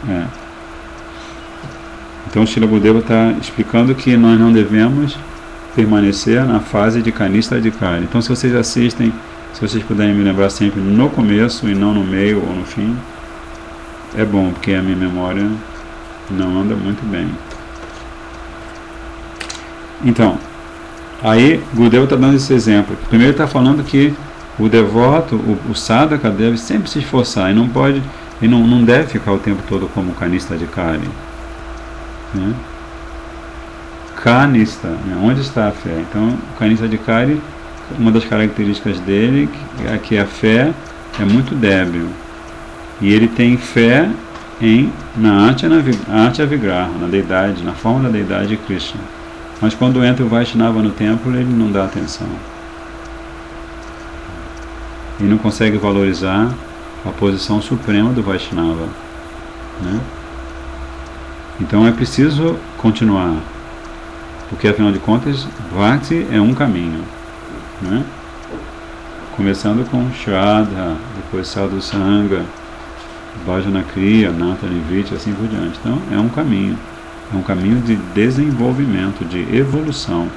É. Então o Srila Gurudeva está explicando que nós não devemos permanecer na fase de Kanista Adhikari. Então se vocês assistem, se vocês puderem me lembrar sempre no começo e não no meio ou no fim, é bom, porque a minha memória não anda muito bem. Então, aí Gurudeva está dando esse exemplo. Primeiro está falando que o devoto, o sadhaka, deve sempre se esforçar e não pode, e não deve ficar o tempo todo como Kanista Adhikari. Né? Kanista, né? Onde está a fé? Então, o Kanista Adhikari, uma das características dele é que a fé é muito débil. E ele tem fé na Artya Vigraha, na deidade, na forma da deidade Krishna. Mas quando entra o Vaishnava no templo, ele não dá atenção. Ele não consegue valorizar a posição suprema do Vaishnava. Né? Então é preciso continuar. Porque afinal de contas, Bhakti é um caminho. Né? Começando com Shraddha, depois Sadhu Sangha, Bhajana Kriya, Nata Niviti, assim por diante. Então é um caminho. É um caminho de desenvolvimento, de evolução.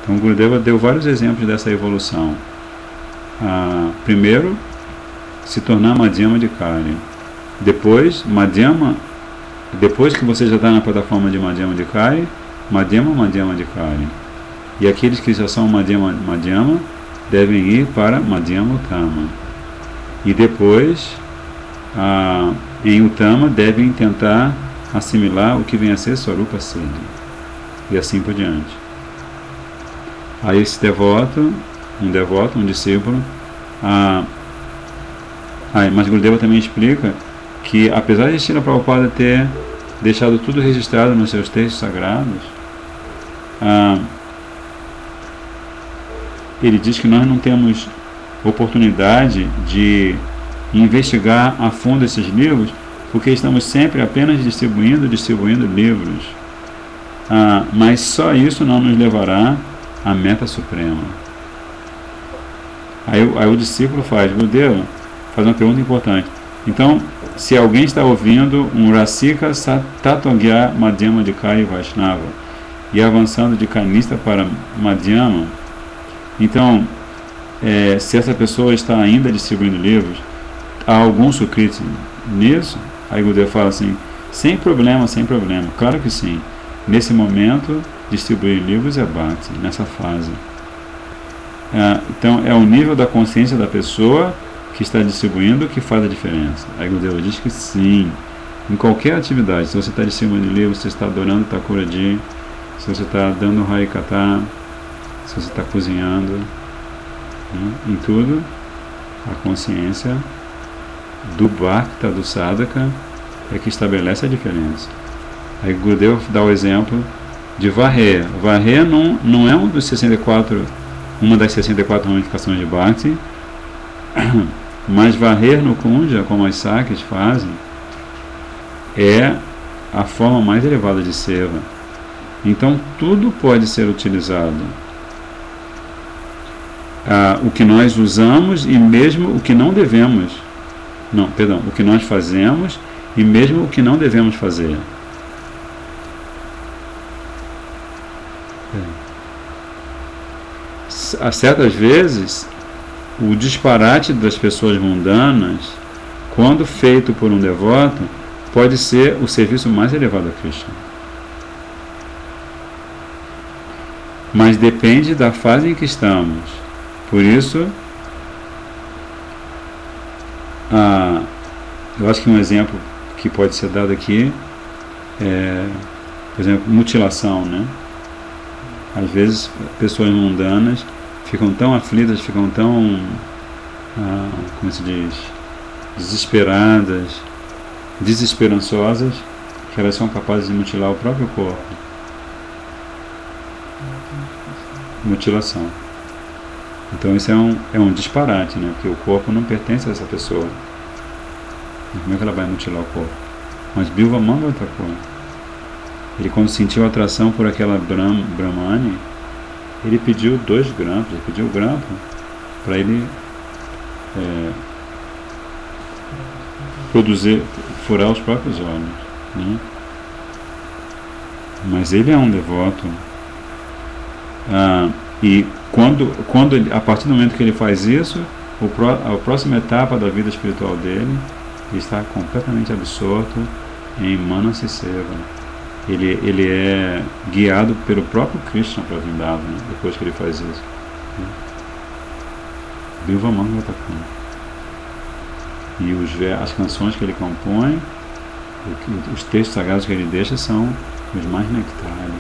Então o Gurudeva deu vários exemplos dessa evolução. Primeiro, se tornar Madhyama Adhikari. Depois, Madhyama, depois que você já está na plataforma de Madhyama Adhikari, Madhyama Adhikari. E aqueles que já são Madhyama devem ir para Madhyama Uttama. E depois, em Uttama, devem tentar assimilar o que vem a ser Swarupa Siddhi. E assim por diante. Aí esse devoto, um discípulo, mas Gurudeva também explica que, apesar de Srila Prabhupada ter deixado tudo registrado nos seus textos sagrados, ele diz que nós não temos oportunidade de investigar a fundo esses livros, porque estamos sempre apenas distribuindo livros. Mas só isso não nos levará à meta suprema. Aí o discípulo faz uma pergunta importante. Então, se alguém está ouvindo um Rasika Tatvagya Madhyama Adhikari Vaishnava e avançando de Kanista para Madhyama, então, se essa pessoa está ainda distribuindo livros, há algum sukriti nisso? Aí Gurudeva fala assim, sem problema, claro que sim. Nesse momento, distribuir livros é bhakti, nessa fase. Então, é o nível da consciência da pessoa que está distribuindo que faz a diferença. Aí Gurudeva diz que sim, em qualquer atividade, se você está distribuindo livros, se você está adorando Thakuraji, se você está dando Harikatha, se você está cozinhando, né? Em tudo, a consciência do Bhakta, do Sadhaka, é que estabelece a diferença. Aí Gurudeva dá o exemplo de varrer. Varrer não é uma das 64 ramificações de Bhakti, mas varrer no Kunja, como as Sakis fazem, é a forma mais elevada de seva. Então tudo pode ser utilizado. O que nós usamos e mesmo o que não devemos. O que nós fazemos e mesmo o que não devemos fazer. A certas vezes, o disparate das pessoas mundanas, quando feito por um devoto, pode ser o serviço mais elevado a Krishna. Mas depende da fase em que estamos. Por isso, eu acho que um exemplo que pode ser dado aqui é, por exemplo, mutilação, né? Às vezes, pessoas mundanas ficam tão aflitas, ficam tão, como se diz, desesperadas, desesperançosas, que elas são capazes de mutilar o próprio corpo. Mutilação. Então isso é um disparate, né? Porque o corpo não pertence a essa pessoa. Como é que ela vai mutilar o corpo? Mas Bilva manda outra coisa. Ele, quando sentiu atração por aquela Brahmani, ele pediu 2 grampos, ele pediu o grampo para ele furar os próprios olhos. né? Mas ele é um devoto. E a partir do momento que ele faz isso, a próxima etapa da vida espiritual dele, ele está completamente absorto em Manasiseva. Ele é guiado pelo próprio Krishna para Vrindavan, né? Depois que ele faz isso. Bilva Mangatakam. E as canções que ele compõe, os textos sagrados que ele deixa são os mais nectários. Né?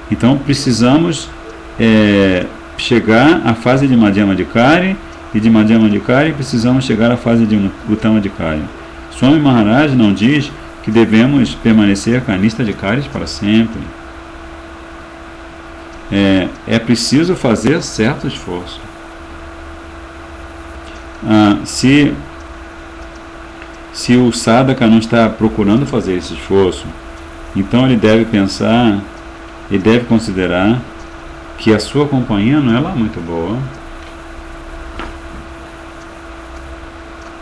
Então precisamos chegar à fase de Madhyamadikari, e de Madhyamadikari precisamos chegar à fase de Uttamadikari. Swami Maharaj não diz que devemos permanecer canista de Karis para sempre. É preciso fazer certo esforço. Se o sadhaka não está procurando fazer esse esforço, então ele deve pensar, ele deve considerar que a sua companhia não é lá muito boa.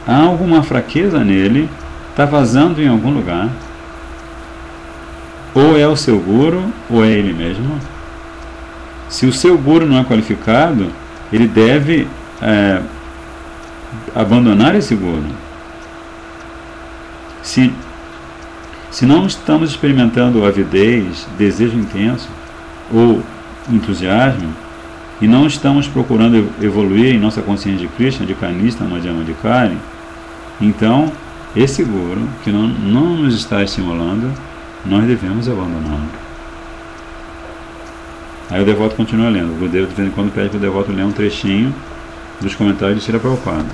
Há alguma fraqueza nele, está vazando em algum lugar. Ou é o seu guru, ou é ele mesmo. Se o seu guru não é qualificado, ele deve abandonar esse guru. Se não estamos experimentando avidez, desejo intenso ou entusiasmo, e não estamos procurando evoluir em nossa consciência de Krishna, de Kanista, Madhyamadikari, então esse guru que não nos está estimulando, nós devemos abandoná-lo. Aí o devoto continua lendo. O Gurudeva de vez em quando pede para o devoto ler um trechinho dos comentários de Srila Prabhupada.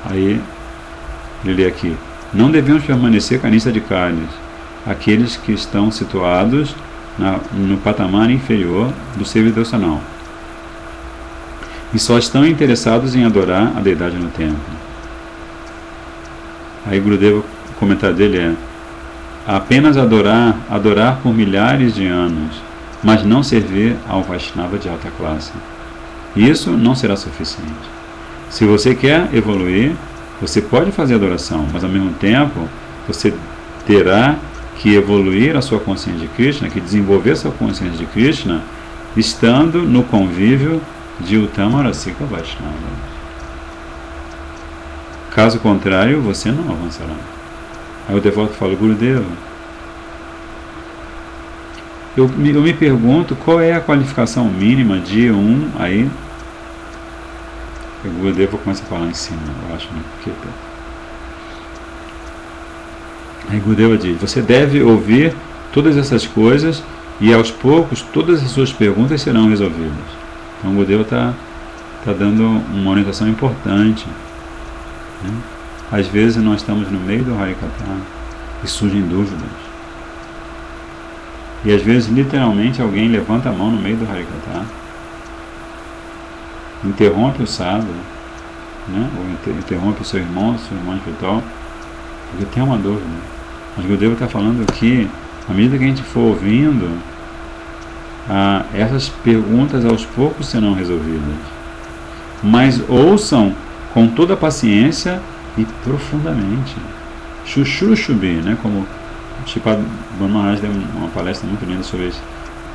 Aí ele lê aqui: não devemos permanecer canista de Kalis, aqueles que estão situados no patamar inferior do ser devocional e só estão interessados em adorar a deidade no templo. Aí Gurudeva, o comentário dele é: apenas adorar por milhares de anos, mas não servir ao Vaishnava de alta classe. Isso não será suficiente. Se você quer evoluir, você pode fazer adoração, mas ao mesmo tempo você terá que evoluir a sua consciência de Krishna, que desenvolver a sua consciência de Krishna, estando no convívio de Uttama Rasika Vaishnava. Caso contrário, você não avançará. Aí o devoto fala: Gurudeva, eu me pergunto qual é a qualificação mínima de aí o Gurudeva começa a falar em cima, eu acho, né? Porque aí Gurudeva diz: você deve ouvir todas essas coisas e aos poucos todas as suas perguntas serão resolvidas. Então o Gurudeva está dando uma orientação importante, né? Às vezes nós estamos no meio do Harikatha e surgem dúvidas. E às vezes literalmente alguém levanta a mão no meio do Harikatha, interrompe o sadhu, né? Ou interrompe o seu irmão espiritual, porque tem uma dúvida. Mas o Gurudeva está falando que, à medida que a gente for ouvindo, essas perguntas aos poucos serão resolvidas. Mas ouçam com toda a paciência e profundamente. Shushrushubhi, né? Como o Sripad Maharaj deu uma palestra muito linda sobre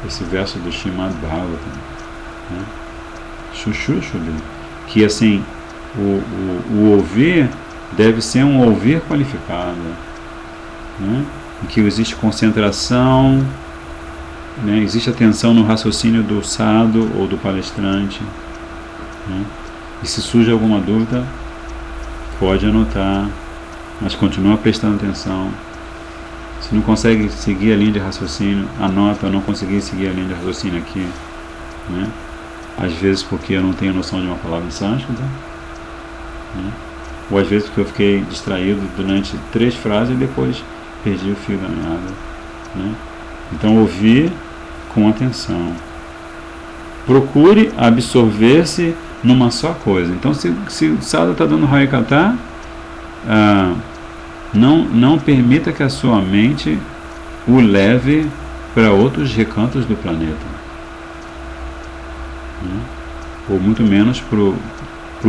esse verso do Srimad Bhagavatam, né? Shushrushubhi, que assim, o ouvir deve ser um ouvir qualificado, né? Em que existe concentração, né? Existe atenção no raciocínio do sadhu ou do palestrante, né? E se surge alguma dúvida, pode anotar, mas continua prestando atenção. Se não consegue seguir a linha de raciocínio, anota: eu não consegui seguir a linha de raciocínio aqui, né? Às vezes porque eu não tenho noção de uma palavra em sânscrito, né? Ou às vezes porque eu fiquei distraído durante 3 frases e depois perdi o fio da meada, né? Então ouvir com atenção. Procure absorver-se numa só coisa. Então se o sadhu está dando Harikatha, não permita que a sua mente o leve para outros recantos do planeta, né? Ou muito menos para o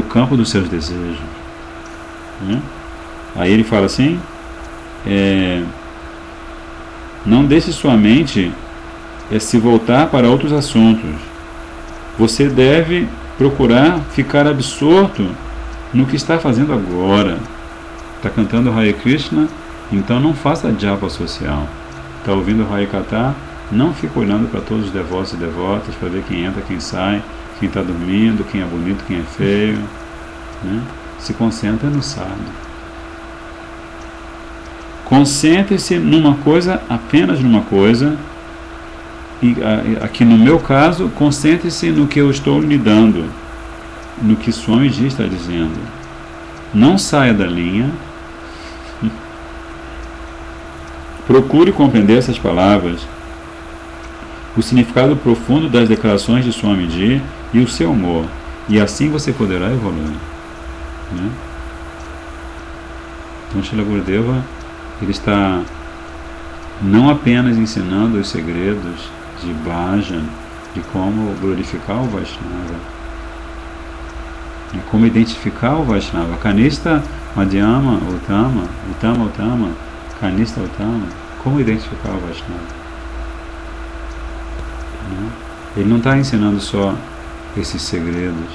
campo dos seus desejos, né? Aí ele fala assim: não deixe sua mente se voltar para outros assuntos. Você deve procurar ficar absorto no que está fazendo agora. Está cantando Hare Krishna, então não faça japa social. Está ouvindo Hare Katha, não fica olhando para todos os devotos e devotas para ver quem entra, quem sai, quem está dormindo, quem é bonito, quem é feio, né? Se concentra no sadhu. Concentre-se numa coisa, apenas numa coisa. E aqui no meu caso, concentre-se no que eu estou lhe dando, no que Swamiji está dizendo. Não saia da linha. Procure compreender essas palavras, o significado profundo das declarações de Swamiji e o seu humor, e assim você poderá evoluir, né? Então Srila Gurudeva, ele está não apenas ensinando os segredos de bhajan, de como glorificar o Vaishnava, de como identificar o Vaishnava, Kanista, Madhyama, Uttama, Uttama, Uttama, Kanista, Uttama, como identificar o Vaishnava, né? Ele não está ensinando só esses segredos,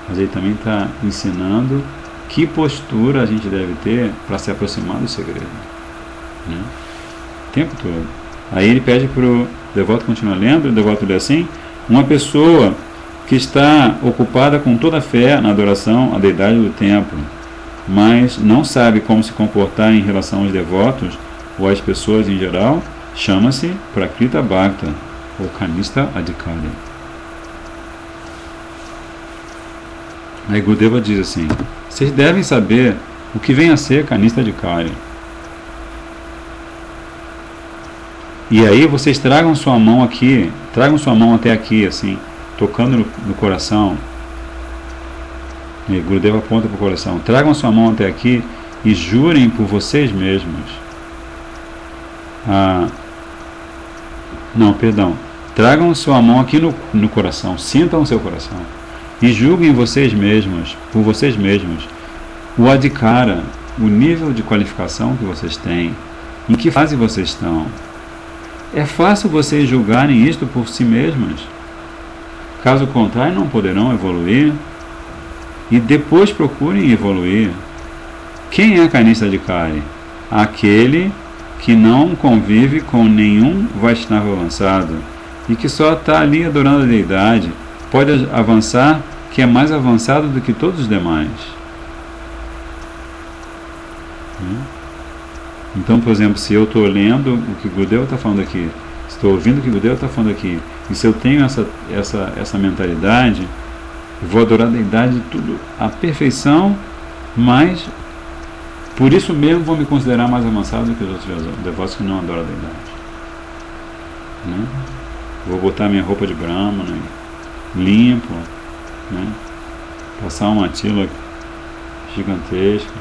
mas ele também está ensinando que postura a gente deve ter para se aproximar do segredo, né? O tempo todo. Aí ele pede para o devoto continuar lendo, o devoto lê assim: uma pessoa que está ocupada com toda a fé na adoração à deidade do templo, mas não sabe como se comportar em relação aos devotos ou às pessoas em geral, chama-se Prakrita Bhakta, ou Kanista Adhikari. Aí Gurudeva diz assim: vocês devem saber o que vem a ser Kanista Adhikari. E aí vocês tragam sua mão aqui, tragam sua mão até aqui, assim, tocando no coração. E Gurudeva aponta para o coração. Tragam sua mão até aqui e jurem por vocês mesmos. Tragam sua mão aqui no coração, sintam o seu coração e julguem vocês mesmos, por vocês mesmos, o adhikara, o nível de qualificação que vocês têm, em que fase vocês estão. É fácil vocês julgarem isto por si mesmos. Caso contrário, não poderão evoluir. E depois procurem evoluir. Quem é Kanista Adhikari? Aquele que não convive com nenhum Vaishnava avançado e que só está ali adorando a deidade, pode avançar, que é mais avançado do que todos os demais. Então, por exemplo, se eu estou lendo o que Gurudeva está falando aqui, estou ouvindo o que Gurudeva está falando aqui, e se eu tenho essa mentalidade, eu vou adorar a deidade tudo à perfeição, mas por isso mesmo vou me considerar mais avançado do que os outros devotos que não adoram a deidade, né? Vou botar minha roupa de Brahmana, limpo, né? Passar uma tila gigantesca.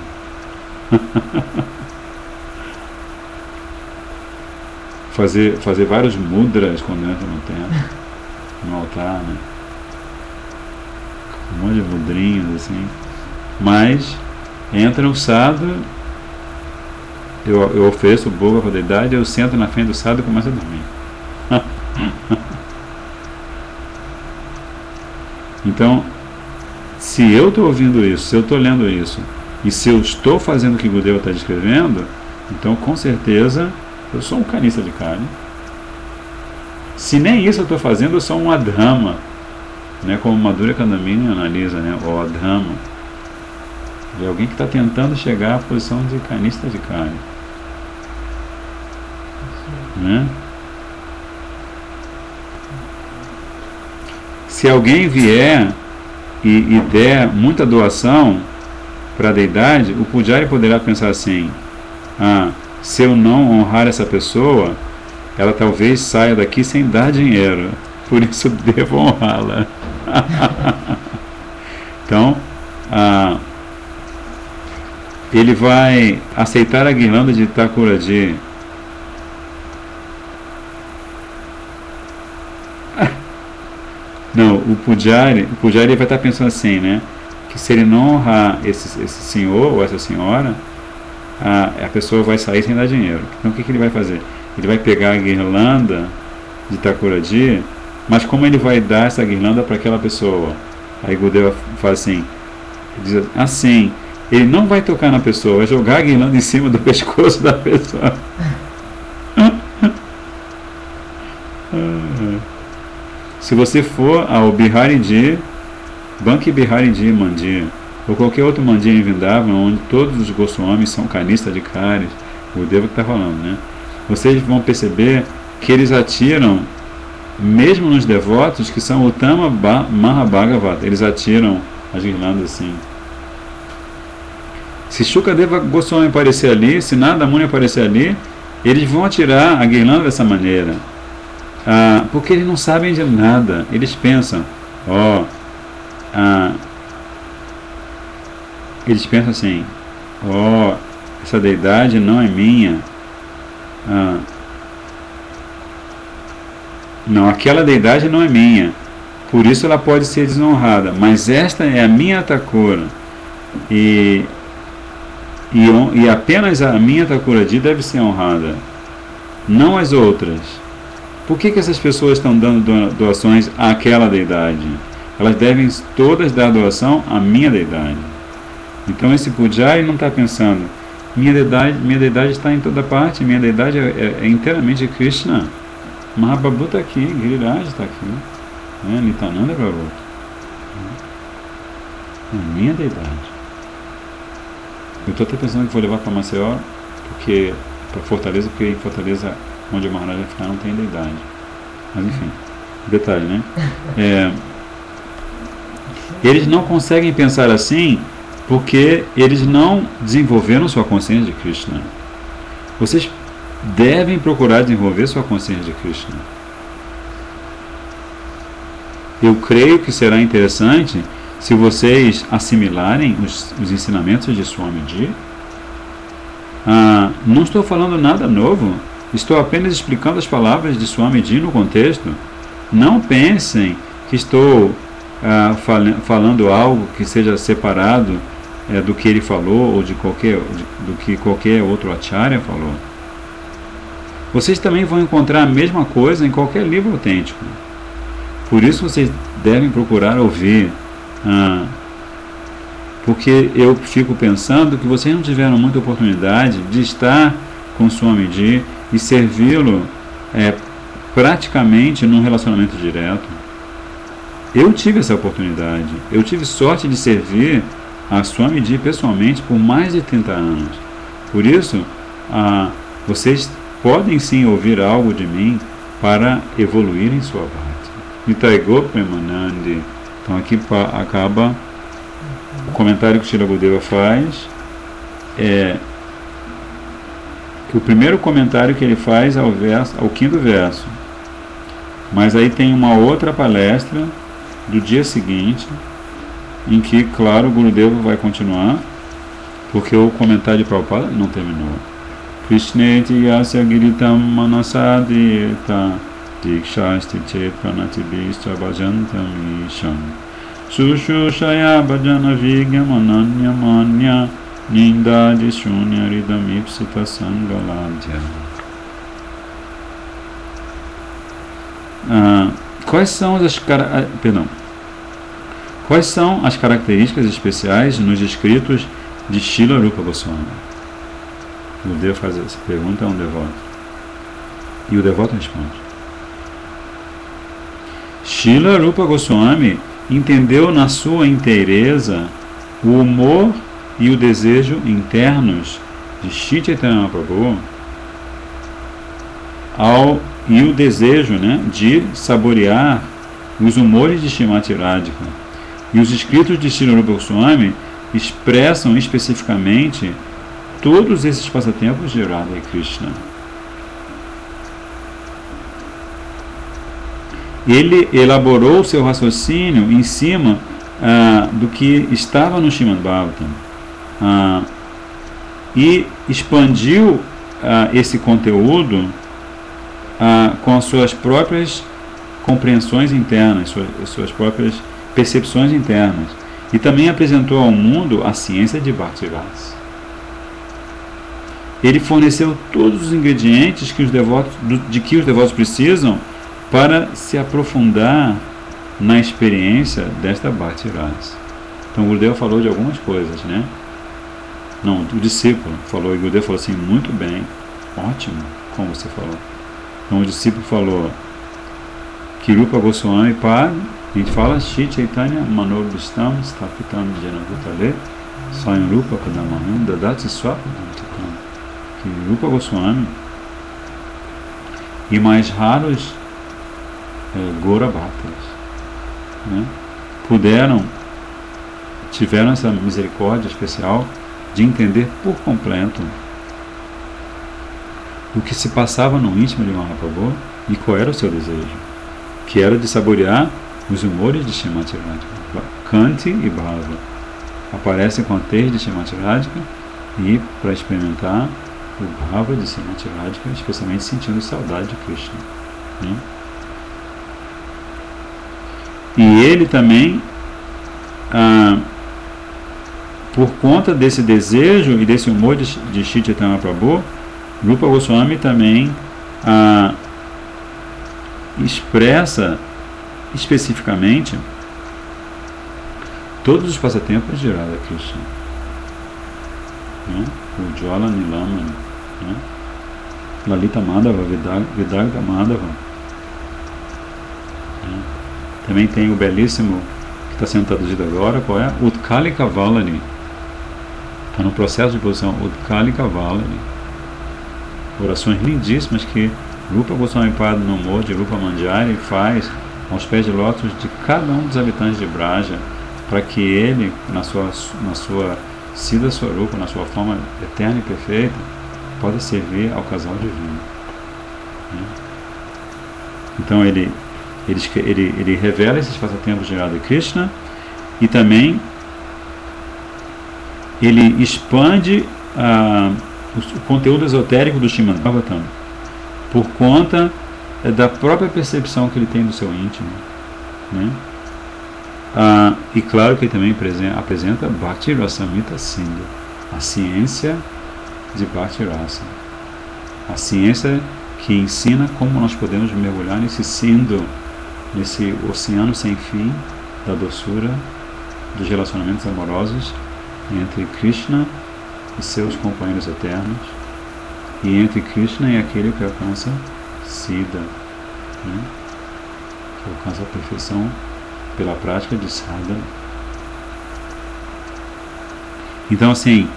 fazer vários mudras quando entra no templo, no altar, né? Um monte de mudrinhos assim. Mas entra o sadhu, eu ofereço o boga para a deidade, eu sento na frente do sadhu e começo a dormir. Então, se eu estou ouvindo isso, se eu estou lendo isso, e se eu estou fazendo o que Gurudeva está descrevendo, então com certeza eu sou um Kanista Adhikari. Se nem isso eu estou fazendo, eu sou um Adhama, né? Como Madhurya Kandamini analisa, né? O Adhama é alguém que está tentando chegar à posição de Kanista Adhikari, né? Se alguém vier e der muita doação para a deidade, o Pujari poderá pensar assim: se eu não honrar essa pessoa, ela talvez saia daqui sem dar dinheiro, por isso devo honrá-la. Então, ele vai aceitar a guirlanda de Thakurji. Não, o Pujari vai estar pensando assim, né? Que se ele não honrar esse senhor ou essa senhora, a pessoa vai sair sem dar dinheiro. Então o que ele vai fazer? Ele vai pegar a guirlanda de Thakurji, mas como ele vai dar essa guirlanda para aquela pessoa? Aí Gurudeva fala assim, diz assim, ele não vai tocar na pessoa, vai jogar a guirlanda em cima do pescoço da pessoa. Se você for ao Bihariji, Banki Bihariji Mandir, ou qualquer outro mandir em Vrindavan, onde todos os Goswamis são canistas de caris, o Gurudeva que está falando, né? Vocês vão perceber que eles atiram, mesmo nos devotos que são Uttama Mahabhagavata, eles atiram as guirlandas assim. Se Shukadeva Goswami aparecer ali, se Narada Muni aparecer ali, eles vão atirar a guirlanda dessa maneira. Porque eles não sabem de nada. Eles pensam, eles pensam assim, essa deidade não é minha. Não, aquela deidade não é minha, por isso ela pode ser desonrada, mas esta é a minha Thakura, e apenas a minha Thakurji deve ser honrada, não as outras. Por que essas pessoas estão dando doações àquela deidade? Elas devem todas dar doação à minha deidade. Então esse pujari não está pensando, minha deidade está em toda parte, minha deidade é inteiramente Krishna. Mahaprabhu está aqui, Giriraj está aqui, né? Nityananda Prabhu. É minha deidade. Eu estou até pensando que vou levar para Maceió, para Fortaleza, porque em Fortaleza, onde o Maharaj vai ficar, não tem deidade. Mas enfim, detalhe, né? Eles não conseguem pensar assim porque eles não desenvolveram sua consciência de Krishna. Vocês devem procurar desenvolver sua consciência de Krishna. Eu creio que será interessante se vocês assimilarem os ensinamentos de Swamiji. Não estou falando nada novo, estou apenas explicando as palavras de Swamiji no contexto. Não pensem que estou falando algo que seja separado do que ele falou ou do que qualquer outro acharya falou. Vocês também vão encontrar a mesma coisa em qualquer livro autêntico. Por isso vocês devem procurar ouvir. Porque eu fico pensando que vocês não tiveram muita oportunidade de estar com Swamiji e servi-lo praticamente num relacionamento direto. Eu tive essa oportunidade. Eu tive sorte de servir a Swamiji pessoalmente por mais de 30 anos. Por isso, vocês podem sim ouvir algo de mim para evoluir em sua parte. Nitaigo Premanandi. Então aqui acaba o comentário que Srila Gurudeva faz. O primeiro comentário que ele faz ao 5º verso. Mas aí tem uma outra palestra do dia seguinte, em que, claro, o Gurudeva vai continuar, porque o comentário de Prabhupada não terminou. Krishneti yasya giritam manasadita dikshasti chet pranatibhishta bhajantam isham sushushaya bhajana vigya mananya manya nindadi shunya ridamipsita sangaladya. Quais são as características especiais nos escritos de Srila Rupa Goswami? O Gurudeva faz essa pergunta a um devoto. E o devoto responde. Srila Rupa Goswami entendeu na sua inteireza o humor e o desejo internos de Shri Chaitanya Mahaprabhu e o desejo, de saborear os humores de Srimati Radhika. E os escritos de Srila Rupa Goswami expressam especificamente todos esses passatempos de Radha e Krishna. Ele elaborou seu raciocínio em cima do que estava no Srimad Bhagavatam e expandiu esse conteúdo com as suas próprias compreensões internas, suas próprias percepções internas, e também apresentou ao mundo a ciência de Bhakti Rasa. ele forneceu todos os ingredientes que os devotos, de que os devotos precisam para se aprofundar na experiência desta Bhakti Rasa. Então o Gurudeva falou de algumas coisas, né? Não, o discípulo falou, e o Gurudeva falou assim, muito bem, ótimo, como você falou. Então o discípulo falou que Rupa Goswami Pad, a gente fala Shri Chaitanya Manobhistam Stapitam Jena Bhutale Swayam Rupa Padamaham Dadati Swapadam Chitam, que Rupa Goswami e mais raros Gora Bhattas, né, tiveram essa misericórdia especial de entender por completo o que se passava no íntimo de Mahaprabhu e qual era o seu desejo, que era de saborear os humores de Srimati Radhika. Kanti e Bhava aparecem com a tez de Srimati Radhika e para experimentar o Bhava de Srimati Radhika, especialmente sentindo saudade de Krishna, né? E ele também, por conta desse desejo e desse humor de Shri Chaitanya Prabhu, Rupa Goswami também expressa especificamente todos os passatempos de Radha Krishna, né? O Jwala Nilamani, né? Lalita Madhava, Vidagda Madhava, né? Também tem o belíssimo, que está sendo traduzido agora, qual é? Utkalika Valani. Está no processo de posição Utkalika Valani. Orações lindíssimas que Rupa Goswami Pada no humor de Rupa Manjari faz aos pés de lótus de cada um dos habitantes de Braja, para que ele, na sua Siddha Swarupa, na sua forma eterna e perfeita, possa servir ao casal divino, né? Então ele revela esses passatempos de Radha Krishna e também ele expande o conteúdo esotérico do Srimad Bhagavatam por conta da própria percepção que ele tem do seu íntimo, né? E claro que ele também apresenta Bhakti Rasamrita Sindhu, a ciência de Bhakti Rasa, a ciência que ensina como nós podemos mergulhar nesse Sindhu, nesse oceano sem fim da doçura dos relacionamentos amorosos entre Krishna e seus companheiros eternos, e entre Krishna e aquele que alcança Siddha, né? Que alcança a perfeição pela prática de sadhana. Então, assim,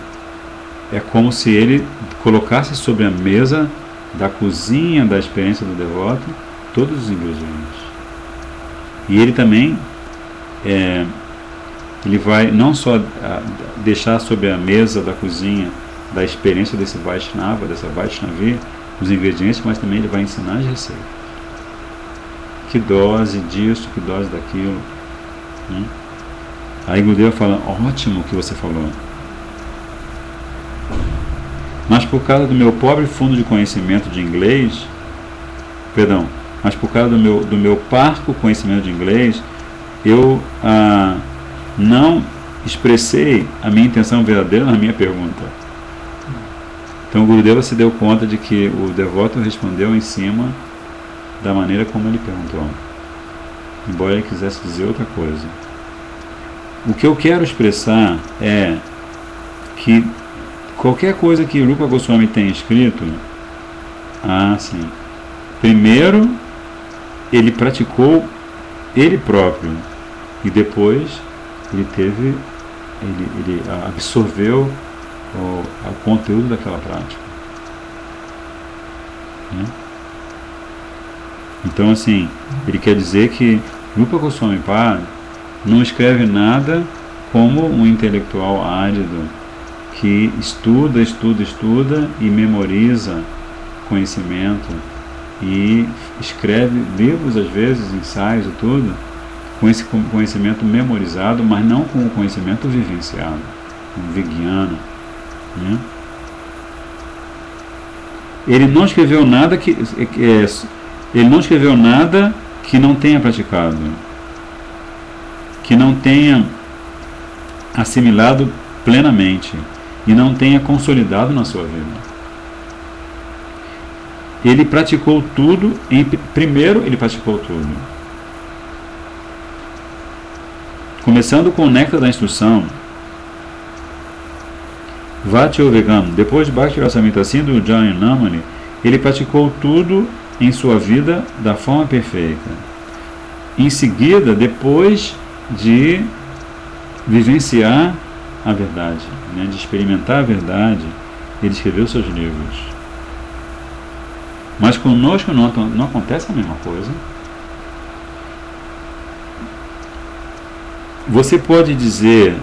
é como se ele colocasse sobre a mesa da cozinha da experiência do devoto todos os ingredientes. E ele também ele vai não só deixar sobre a mesa da cozinha da experiência desse Vaishnava, dessa Vaishnavi, os ingredientes, mas também ele vai ensinar as receitas. Que dose disso, que dose daquilo, né? Aí Gurudeva fala, ótimo que você falou. Mas por causa do meu pobre fundo de conhecimento de inglês, mas por causa do meu parco conhecimento de inglês, eu não expressei a minha intenção verdadeira na minha pergunta. Então o Gurudeva se deu conta de que o devoto respondeu em cima da maneira como ele perguntou, embora ele quisesse dizer outra coisa. O que eu quero expressar é que qualquer coisa que Rupa Goswami tenha escrito, sim, primeiro ele praticou ele próprio e depois ele absorveu o conteúdo daquela prática, né? Então, assim, ele quer dizer que Rupa Goswami Pada não escreve nada como um intelectual árido que estuda e memoriza conhecimento e escreve livros, às vezes, ensaios e tudo, com esse conhecimento memorizado, mas não com o conhecimento vivenciado, um vijnana, né? Ele não escreveu nada que não tenha praticado, que não tenha assimilado plenamente e não tenha consolidado na sua vida. ele praticou tudo, primeiro ele praticou tudo. Começando com o néctar da instrução, Vajrayoga, depois de Bhakti Rasamrita Sindhu Jayanamani, ele praticou tudo em sua vida da forma perfeita. Em seguida, depois de vivenciar a verdade, né, de experimentar a verdade, ele escreveu seus livros. Mas conosco não acontece a mesma coisa. Você pode dizer,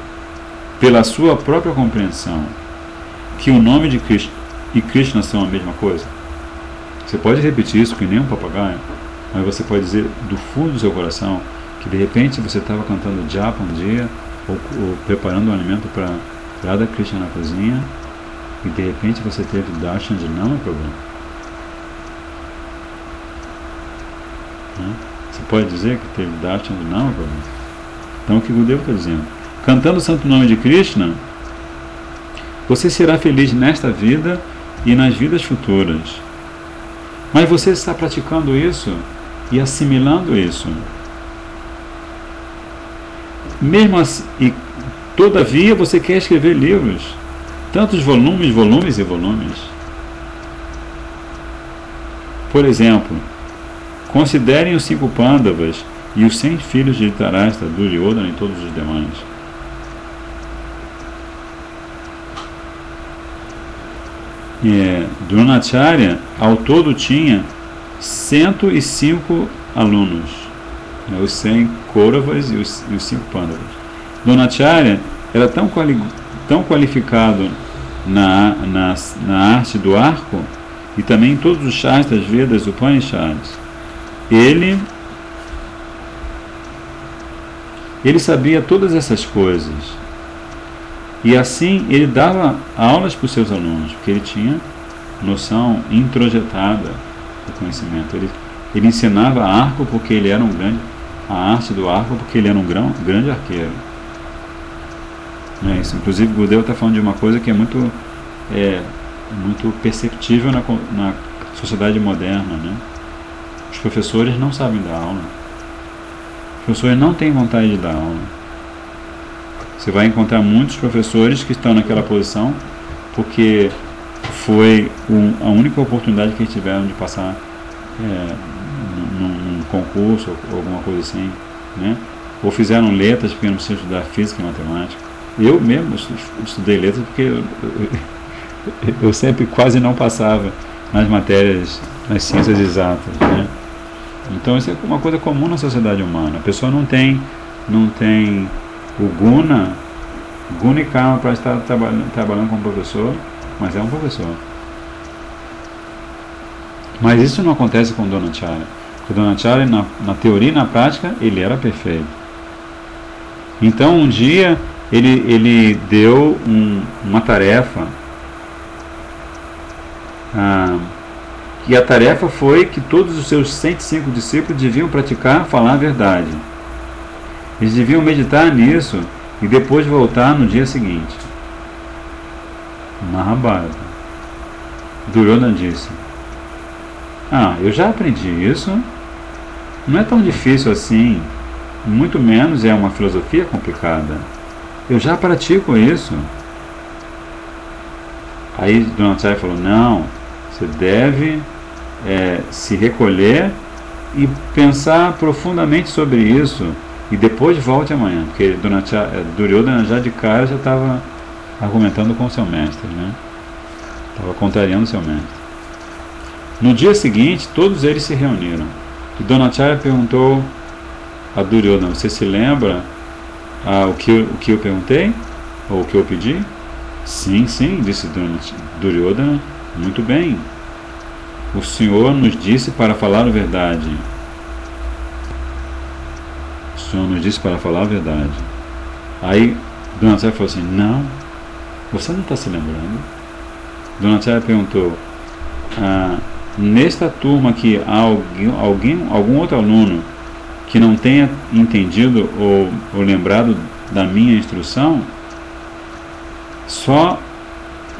pela sua própria compreensão, que o nome de Krishna e Krishna são a mesma coisa? Você pode repetir isso que nem um papagaio, mas você pode dizer do fundo do seu coração que de repente você estava cantando japa um dia, ou preparando um alimento para Radha Krishna na cozinha, e de repente você teve darshan de Nama Prabhu. Você pode dizer que teve darshan de Nama Prabhu? Então o que Gurudeva está dizendo? Cantando o santo nome de Krishna, você será feliz nesta vida e nas vidas futuras. Mas você está praticando isso e assimilando isso. Mesmo assim, e todavia você quer escrever livros, tantos volumes, volumes e volumes. Por exemplo, considerem os 5 Pandavas e os 100 filhos de Dhritarashtra, Duryodhana e todos os demais. Dronacharya, ao todo, tinha 105 alunos, os 100 Kauravas e os 5 Pandavas. Dronacharya era tão qualificado na arte do arco e também em todos os Shastras, Vedas, Upanishads. Ele sabia todas essas coisas. E assim ele dava aulas para os seus alunos, porque ele tinha noção introjetada do conhecimento. Ele ensinava arco porque ele era a arte do arco porque ele era um grande arqueiro. É isso. Inclusive, Gurudeva está falando de uma coisa que é muito perceptível na sociedade moderna, né? Os professores não sabem dar aula. Os professores não têm vontade de dar aula. Você vai encontrar muitos professores que estão naquela posição porque foi a única oportunidade que eles tiveram de passar num concurso ou alguma coisa assim, né? Ou fizeram letras porque não precisam estudar física e matemática. Eu mesmo estudei letras porque eu sempre quase não passava nas matérias, nas ciências exatas, né? Então isso é uma coisa comum na sociedade humana. A pessoa não tem o guna e karma para estar trabalhando como professor, mas é um professor. Mas isso não acontece com Dronacharya. Porque Dronacharya, na teoria e na prática, ele era perfeito. Então um dia ele deu uma tarefa, e a tarefa foi que todos os seus 105 discípulos deviam praticar falar a verdade. Eles deviam meditar nisso e depois voltar no dia seguinte. Mahabharata. Duryodhana disse: eu já aprendi isso. Não é tão difícil assim. Muito menos é uma filosofia complicada. Eu já pratico isso. Aí Dronacharya falou: não, você deve se recolher e pensar profundamente sobre isso. E depois volte amanhã, porque Duryodhana já de cara já estava argumentando com o seu mestre, né? Estava contrariando o seu mestre. No dia seguinte, todos eles se reuniram. E Dronacharya perguntou a Duryodhana: você se lembra o que eu perguntei? Ou o que eu pedi? Sim, disse Duryodhana. Muito bem. O Senhor nos disse para falar a verdade. O Senhor nos disse para falar a verdade. Aí Dronacharya falou assim: não, você não está se lembrando. Dronacharya perguntou: nesta turma aqui há algum outro aluno que não tenha entendido ou lembrado da minha instrução? Só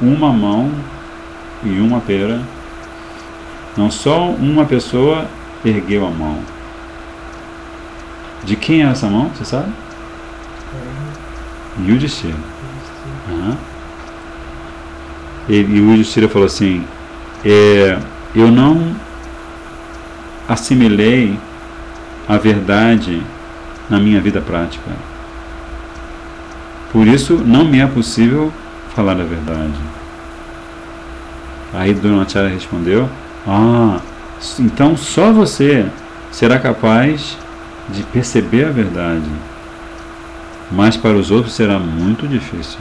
uma mão e uma pera Não, só uma pessoa ergueu a mão. De quem é essa mão, você sabe? Yudhishthira. E o Yudhishthira falou assim, eu não assimilei a verdade na minha vida prática. Por isso não me é possível falar a verdade. Aí Dronacharya respondeu, então só você será capaz de perceber a verdade, mas para os outros será muito difícil.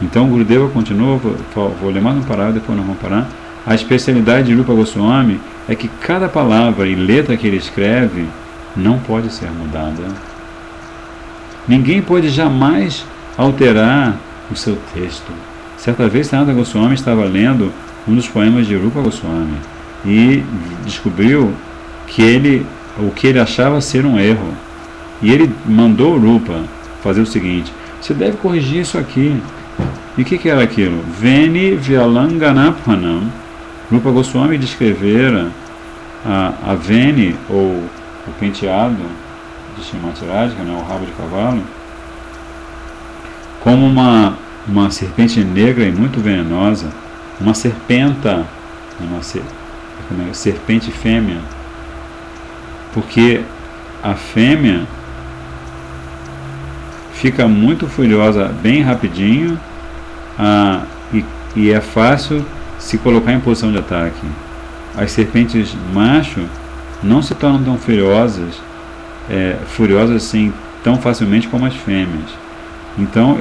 Então o Gurudeva continua, vou ler mais um parágrafo, depois nós vamos parar. A especialidade de Rupa Goswami é que cada palavra e letra que ele escreve não pode ser mudada. Ninguém pode jamais alterar o seu texto. Certa vez Sanatana Goswami estava lendo um dos poemas de Rupa Goswami e descobriu que o que ele achava ser um erro. E ele mandou Rupa fazer o seguinte: você deve corrigir isso aqui. E o que era aquilo? Veni Vyalanganapanam. Rupa Goswami descrevera a Veni, ou o penteado de Srimati Radhika, né, o rabo de cavalo, como uma serpente negra e muito venenosa, uma serpenta, serpente fêmea, porque a fêmea fica muito furiosa bem rapidinho e é fácil se colocar em posição de ataque. As serpentes macho não se tornam tão furiosas assim tão facilmente como as fêmeas. Então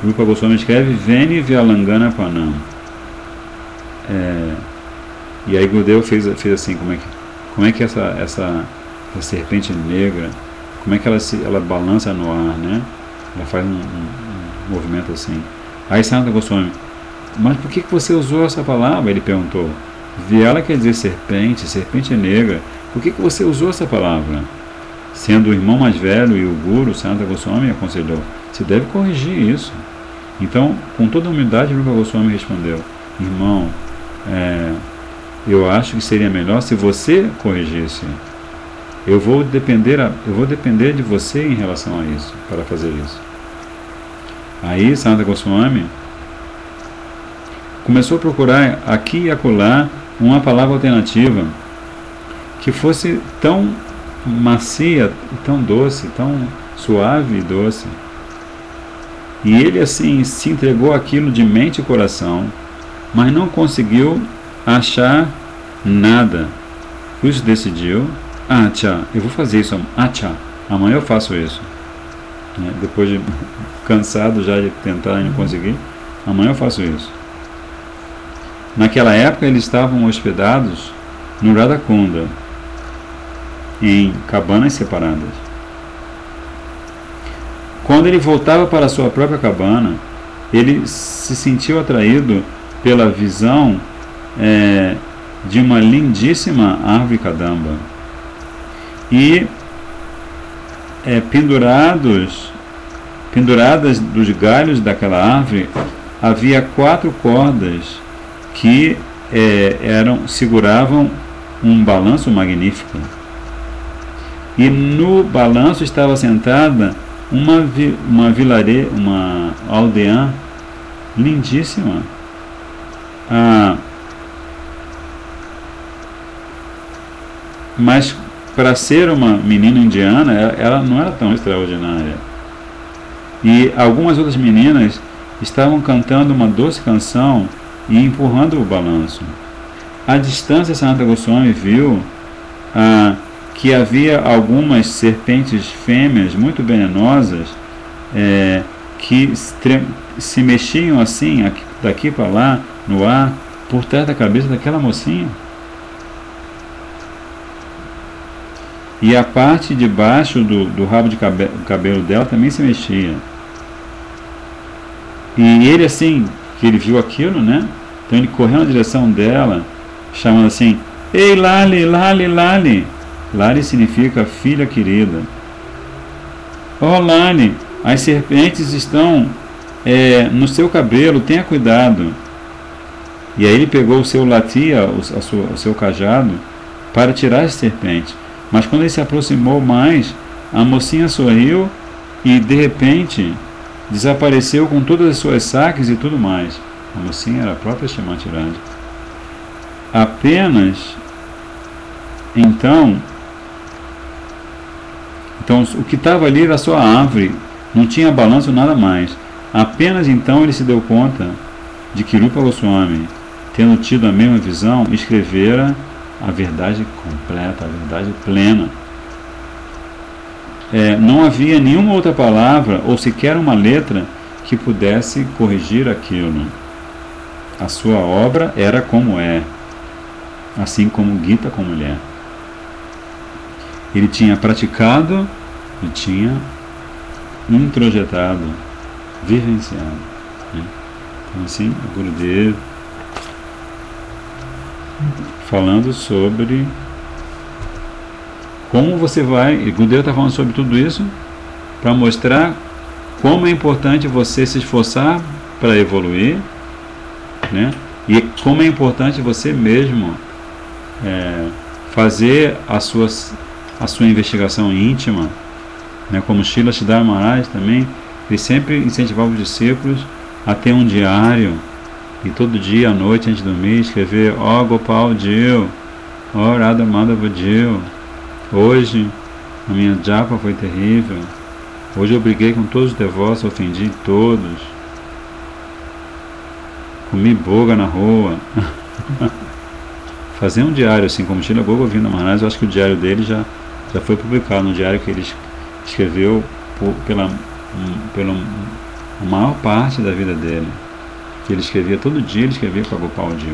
Rupa Goswami escreve Veni Vyalanganapanam. E aí Gurudeva fez assim, como é que essa serpente negra, como é que ela balança no ar, né? Ela faz um movimento assim. Aí Sanatana Goswami, mas por que você usou essa palavra? Ele perguntou. Vyala quer dizer serpente, serpente negra. Por que você usou essa palavra? Sendo o irmão mais velho e o guru, Sanatana Goswami aconselhou, você deve corrigir isso. Então, com toda a humildade, Rupa Goswami respondeu, irmão, eu acho que seria melhor se você corrigisse. Eu vou depender de você em relação a isso, para fazer isso. Aí Sanatana Goswami começou a procurar aqui e acolá uma palavra alternativa que fosse tão macia, tão doce, tão suave e doce. E ele assim se entregou àquilo de mente e coração, mas não conseguiu achar nada. Por isso decidiu, eu vou fazer isso, amanhã eu faço isso. Depois de cansado já de tentar e não conseguir, amanhã eu faço isso. Naquela época eles estavam hospedados no Radhakunda, em cabanas separadas. Quando ele voltava para a sua própria cabana, ele se sentiu atraído pela visão de uma lindíssima árvore kadamba. E penduradas dos galhos daquela árvore, havia 4 cordas que seguravam um balanço magnífico. E no balanço estava sentada uma aldeã lindíssima. Mas para ser uma menina indiana, ela não era tão extraordinária. E algumas outras meninas estavam cantando uma doce canção e empurrando o balanço. À distância, Sanatana Goswami viu que havia algumas serpentes fêmeas muito venenosas que se mexiam assim, daqui para lá, no ar, por trás da cabeça daquela mocinha. E a parte de baixo do rabo de cabelo dela também se mexia. E ele assim, que ele viu aquilo, né? Então ele correu na direção dela, chamando assim, ei Lali, Lali, Lali. Lali significa filha querida. Oh Lali, as serpentes estão no seu cabelo, tenha cuidado. E aí ele pegou o seu latia, o seu cajado, para tirar essa serpente. Mas quando ele se aproximou mais, a mocinha sorriu e de repente desapareceu com todas as suas sacas e tudo mais. A mocinha era a própria Shrimati Radha. Apenas então o que estava ali era só a árvore, não tinha balanço, nada mais. Apenas então ele se deu conta de que Rupa Goswami, tendo tido a mesma visão, escrevera a verdade completa, a verdade plena. Não havia nenhuma outra palavra ou sequer uma letra que pudesse corrigir aquilo. A sua obra era como é, assim como Gita com mulher. Ele tinha praticado e tinha introjetado, vivenciado. Né? Então, assim, o Gurudev falando sobre como você vai, e o Gurudev está falando sobre tudo isso para mostrar como é importante você se esforçar para evoluir, né? E como é importante você mesmo fazer a sua investigação íntima, né? Como Srila Siddhar Maharaj também, ele sempre incentivava os discípulos a ter um diário e todo dia à noite antes de dormir escrever: ó Gopal Dil, ó Radha Madhava Dil, hoje a minha japa foi terrível, hoje eu briguei com todos os devotos, ofendi todos, comi boga na rua. Fazer um diário assim como Srila Govinda Maharaj. Eu acho que o diário dele já foi publicado, no diário que ele escreveu pela maior parte da vida dele, que ele escrevia todo dia, ele escrevia para Gopal Dil.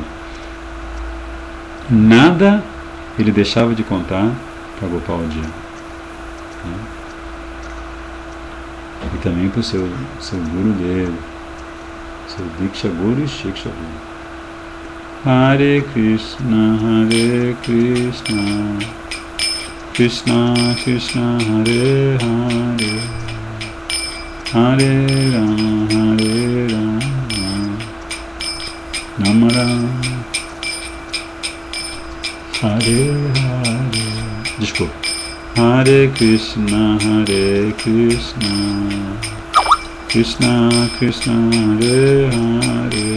Nada ele deixava de contar para Gopal Dil, né? E também para o seu guru dele, seu Diksha Guru e Shiksha Guru. Hare Krishna, Krishna Krishna, Hare Hare, Hare Rama, Rama Rama, Hare Hare. Desculpa. Hare Krishna, Krishna Krishna, Hare Hare,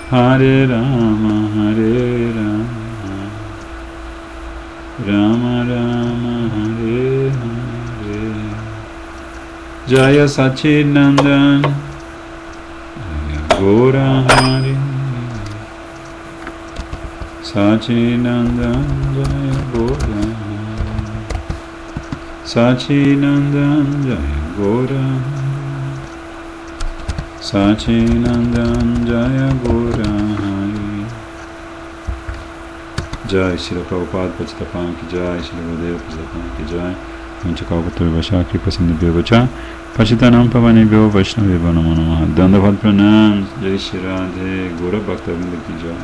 Hare Rama, Rama Rama, Hare Hare. Jaya Sachidananda, Jaya Gaura Hari, Sachidananda, Jaya Gaura Hari, Sachidananda, Jaya Gaura Hari, Sachidananda, Jaya Gaura Hari. Jai Shri Prabhupada Patitapam ki Jai, Shri Gurudeva Patitapam ki Jai, Vanchakalpatarubhascha Vaishnava Kripa Sindhubhyo Vacha, Pachitanam Pavanebhyo Vaishnavebhyo Namo Namaha. Dandavad Pranam, Jai Shri Radhe, Gaura Bhakta Vrinda ki Jai.